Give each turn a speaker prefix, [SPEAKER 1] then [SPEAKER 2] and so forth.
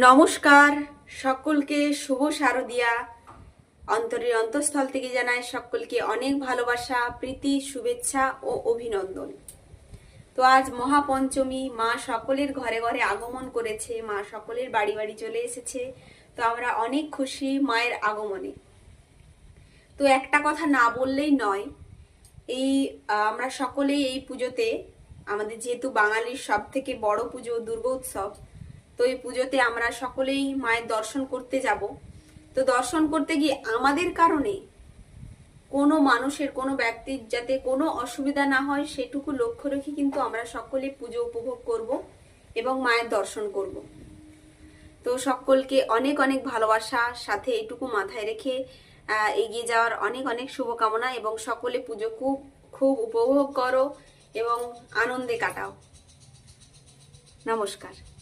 [SPEAKER 1] নমস্কার সকলকে, শুভ শারদিয়া। অন্তরের অন্তঃস্থল থেকে জানাই সকলকে অনেক ভালোবাসা, প্রীতি, শুভেচ্ছা ও অভিনন্দন। তো আজ মহাপঞ্চমী, মা সকলের ঘরে ঘরে আগমন করেছে, মা সকলের বাড়ি বাড়ি চলে এসেছে। তো আমরা অনেক খুশি মায়ের আগমনে। তো একটা কথা না বললেই নয়, আমরা সকলেই এই পুজোতে, আমাদের যেহেতু বাঙালির সব থেকে বড় পুজো দুর্গোৎসব, তো এই পুজোতে আমরা সকলেই মায়ের দর্শন করতে যাব। তো দর্শন করতে গিয়ে আমাদের কারণে কোনো মানুষের, কোনো ব্যক্তির যাতে কোনো অসুবিধা না হয় সেটুকু লক্ষ্য রেখে কিন্তু আমরা সকলে পুজো উপভোগ করব এবং মায়ের দর্শন করব। তো সকলকে অনেক অনেক ভালোবাসা, সাথে এইটুকু মাথায় রেখে এগিয়ে যাওয়ার অনেক অনেক শুভকামনা, এবং সকলে পুজো খুব খুব উপভোগ করো এবং আনন্দে কাটাও। নমস্কার।